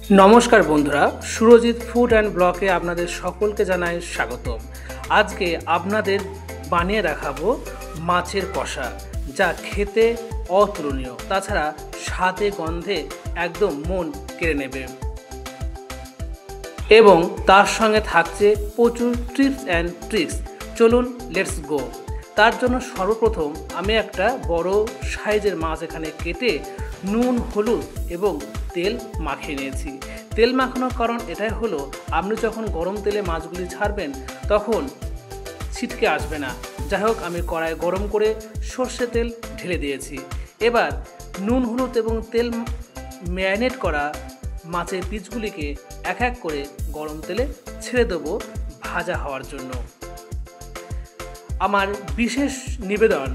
নমস্কার বন্ধুরা, Surajit food and ব্লগে আপনাদের সকলকে জানাই স্বাগতম। আজকে আপনাদের বানিয়ে দেখাবো মাছের কষা, যা খেতে অতুলনীয়, তাছাড়া স্বাদে গন্ধে একদম মন কেড়ে নেবে এবং তার সঙ্গে থাকছে প্রচুর টিপস অ্যান্ড ট্রিক্স। চলুন লেটস গো। তার জন্য সর্বপ্রথম আমি একটা বড় সাইজের মাছ এখানে কেটে নুন, হলুদ এবং তেল মাখিয়ে নিয়েছি। তেল মাখানোর কারণ এটাই হলো, আপনি যখন গরম তেলে মাছগুলি ছাড়বেন তখন ছিটকে আসবে না। যাই হোক, আমি কড়াই গরম করে সর্ষে তেল ঢেলে দিয়েছি। এবার নুন, হলুদ এবং তেল ম্যারিনেট করা মাছের পিসগুলিকে এক এক করে গরম তেলে ছেড়ে দেবো ভাজা হওয়ার জন্য। আমার বিশেষ নিবেদন,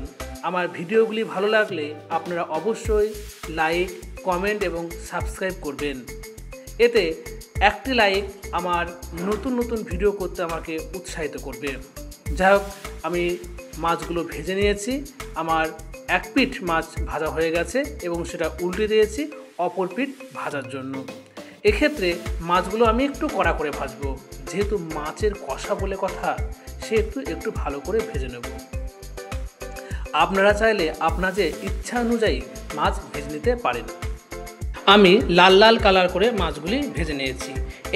আমার ভিডিওগুলি ভালো লাগলে আপনারা অবশ্যই লাইক, কমেন্ট এবং সাবস্ক্রাইব করবেন। এতে একটি লাইক আমার নতুন নতুন ভিডিও করতে আমাকে উৎসাহিত করবে। যাই হোক, আমি মাছগুলো ভেজে নিয়েছি। আমার এক পিঠ মাছ ভাজা হয়ে গেছে এবং সেটা উল্টে দিয়েছি অপর পিঠ ভাজার জন্য। এক্ষেত্রে মাছগুলো আমি একটু কড়া করে ভাজবো, যেহেতু মাছের কষা বলে কথা, সেহেতু একটু ভালো করে ভেজে নেব। আপনারা চাইলে আপনাদের ইচ্ছা অনুযায়ী মাছ ভেজে নিতে পারেন। আমি লাল লাল কালার করে মাছগুলি ভেজে নিয়েছি।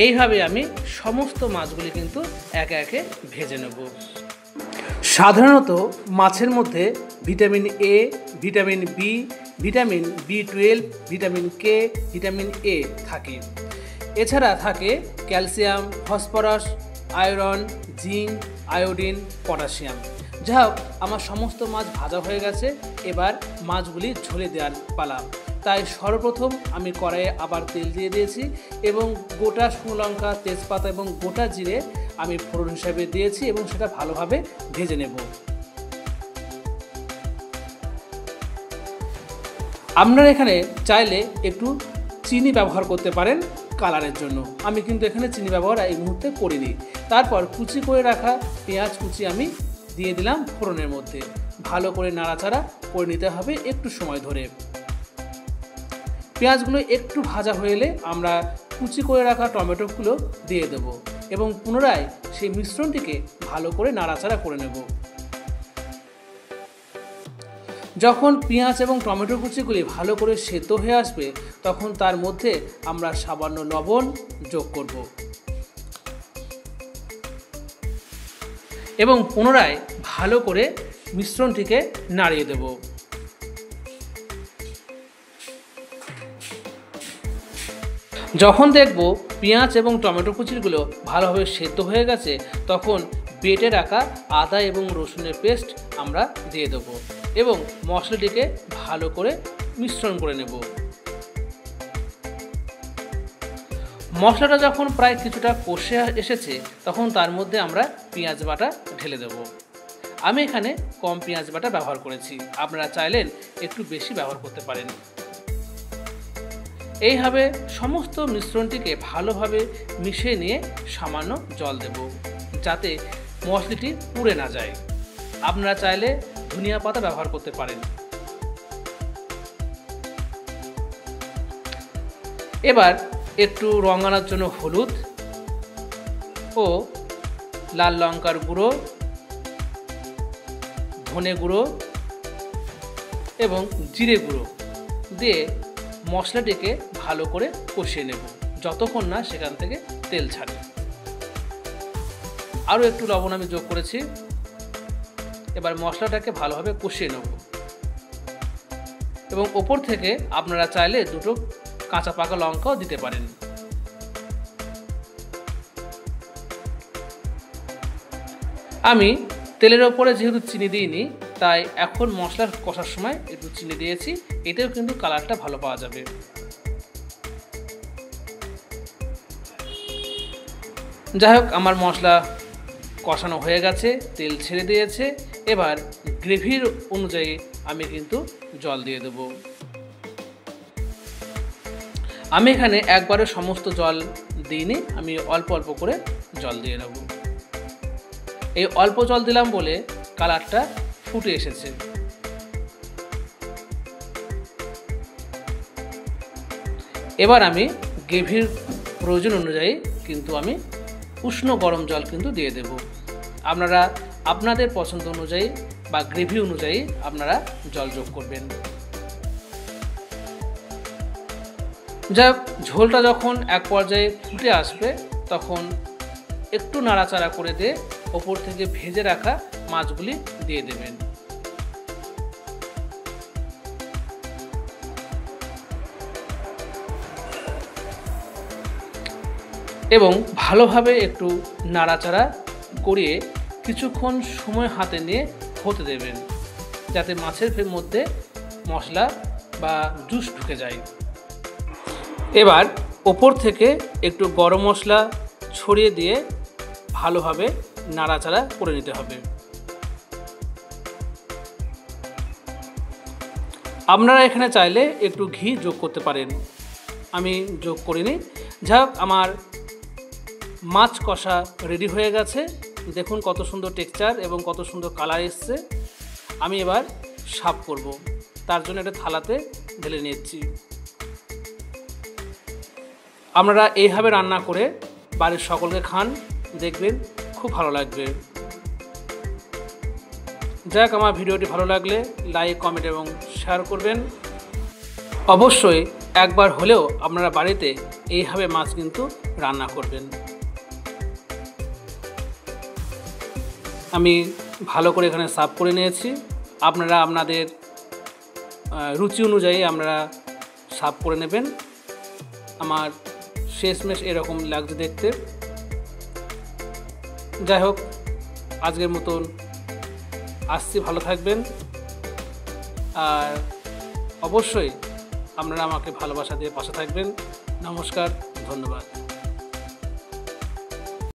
এইভাবে আমি সমস্ত মাছগুলি কিন্তু একে একে ভেজে নেব। সাধারণত মাছের মধ্যে vitamin A, vitamin B, vitamin বি12, ভিটামিন কে, ভিটামিন এ থাকে। এছাড়া থাকে calcium, phosphorus, iron, zinc, iodine, potassium. যাই হোক, আমার সমস্ত মাছ ভাজা হয়ে গেছে। এবার মাছগুলি ঝোলে দেওয়ার পালা। তাই সর্বপ্রথম আমি কড়াইয়ে আবার তেল দিয়ে দিয়েছি এবং গোটা শুকনো লঙ্কা, তেজপাতা এবং গোটা জিরে আমি ফোড়ন হিসাবে দিয়েছি এবং সেটা ভালোভাবে ভেজে নেব। আপনারা এখানে চাইলে একটু চিনি ব্যবহার করতে পারেন কালারের জন্য। আমি কিন্তু এখানে চিনি ব্যবহার এই মুহূর্তে করিনি। তারপর কুচি করে রাখা পেঁয়াজ কুচি আমি দিয়ে দিলাম ফোড়নের মধ্যে। ভালো করে নাড়াচাড়া করে নিতে হবে একটু সময় ধরে। পেঁয়াজগুলো একটু ভাজা হয়ে এলে আমরা কুচি করে রাখা টমেটোগুলো দিয়ে দেব এবং পুনরায় সেই মিশ্রণটিকে ভালো করে নাড়াচাড়া করে নেব। যখন পেঁয়াজ এবং টমেটো কুচিগুলি ভালো করে সেদ্ধ হয়ে আসবে, তখন তার মধ্যে আমরা সামান্য লবণ যোগ করব এবং পুনরায় ভালো করে মিশ্রণটিকে নাড়িয়ে দেব। যখন দেখব পেঁয়াজ এবং টমেটো কুচিগুলো ভালোভাবে সেদ্ধ হয়ে গেছে, তখন বেটে রাখা আদা এবং রসুনের পেস্ট আমরা দিয়ে দেব এবং মশলাটিকে ভালো করে মিশ্রণ করে নেব। মশলাটা যখন প্রায় কিছুটা কষে এসেছে, তখন তার মধ্যে আমরা পেঁয়াজ বাটা ঢেলে দেব। আমি এখানে কম পেঁয়াজ বাটা ব্যবহার করেছি, আপনারা চাইলেন একটু বেশি ব্যবহার করতে পারেন। এইভাবে সমস্ত মিশ্রণটিকে ভালোভাবে মিশিয়ে নিয়ে সামান্য জল দেব, যাতে মশলাটি পুড়ে না যায়। আপনারা চাইলে ধনিয়া পাতা ব্যবহার করতে পারেন। এবার একটু রং আনার জন্য হলুদ ও লাল লঙ্কার গুঁড়ো, ধনে গুঁড়ো এবং জিরে গুঁড়ো দিয়ে মশলাটিকে ভালো করে কষিয়ে নেব যতক্ষণ না সেখান থেকে তেল ছাড়ে। আরও একটু লবণ আমি যোগ করেছি। এবার মশলাটাকে ভালোভাবে কষিয়ে নেব এবং ওপর থেকে আপনারা চাইলে দুটো কাঁচা পাকা লঙ্কাও দিতে পারেন। আমি তেলের ওপরে যেহেতু চিনি দিইনি, তাই এখন মশলার কষার সময় একটু চিনি দিয়েছি। এতেও কিন্তু কালারটা ভালো পাওয়া যাবে। যাই হোক, আমার মশলা কষানো হয়ে গেছে, তেল ছেড়ে দিয়েছে। এবার গ্রেভির অনুযায়ী আমি কিন্তু জল দিয়ে দেব। আমি এখানে একবারে সমস্ত জল দিইনি, আমি অল্প অল্প করে জল দিয়ে নেব। এই অল্প জল দিলাম বলে কালারটা ফুটে এসেছে। এবার আমি গ্রেভির প্রয়োজন অনুযায়ী কিন্তু আমি উষ্ণ গরম জল কিন্তু দিয়ে দেব। আপনারা আপনাদের পছন্দ অনুযায়ী বা গ্রেভি অনুযায়ী আপনারা জল যোগ করবেন। যা ঝোলটা যখন এক পর্যায়ে ফুটে আসবে তখন একটু নাড়াচাড়া করে দিয়ে ওপর থেকে ভেজে রাখা মাছগুলি দিয়ে দেবেন। এবং ভালোভাবে একটু নাড়াচাড়া করিয়ে কিছুক্ষণ সময় হাতে নিয়ে হতে দেবেন, যাতে মাছের মধ্যে মশলা বা জুস ঢুকে যায়। এবার ওপর থেকে একটু গরম মশলা ছড়িয়ে দিয়ে ভালোভাবে নাড়াচাড়া করে নিতে হবে। আপনারা এখানে চাইলে একটু ঘি যোগ করতে পারেন, আমি যোগ করিনি। যাক, আমার মাছ কষা রেডি হয়ে গেছে। দেখুন কত সুন্দর টেক্সচার এবং কত সুন্দর কালার এসছে। আমি এবার সার্ভ করব, তার জন্য একটা থালাতে ঢেলে নিচ্ছি। আপনারা এইভাবে রান্না করে বাড়ির সকলকে খান, দেখবেন খুব ভালো লাগবে। যাক, আমার ভিডিওটি ভালো লাগলে লাইক, কমেন্ট এবং শেয়ার করবেন। অবশ্যই একবার হলেও আপনারা বাড়িতে এইভাবে মাছ কিন্তু রান্না করবেন। আমি ভালো করে এখানে সার্ভ করে নিয়েছি। আপনারা আপনাদের রুচি অনুযায়ী আপনারা সার্ভ করে নেবেন। আমার শেষমেশ এরকম লাগছে দেখতে। যাই হোক, আজকের মতন আসছি, ভালো থাকবেন। আর অবশ্যই আপনারা আমাকে ভালোবাসা দিয়ে পাশে থাকবেন। নমস্কার, ধন্যবাদ।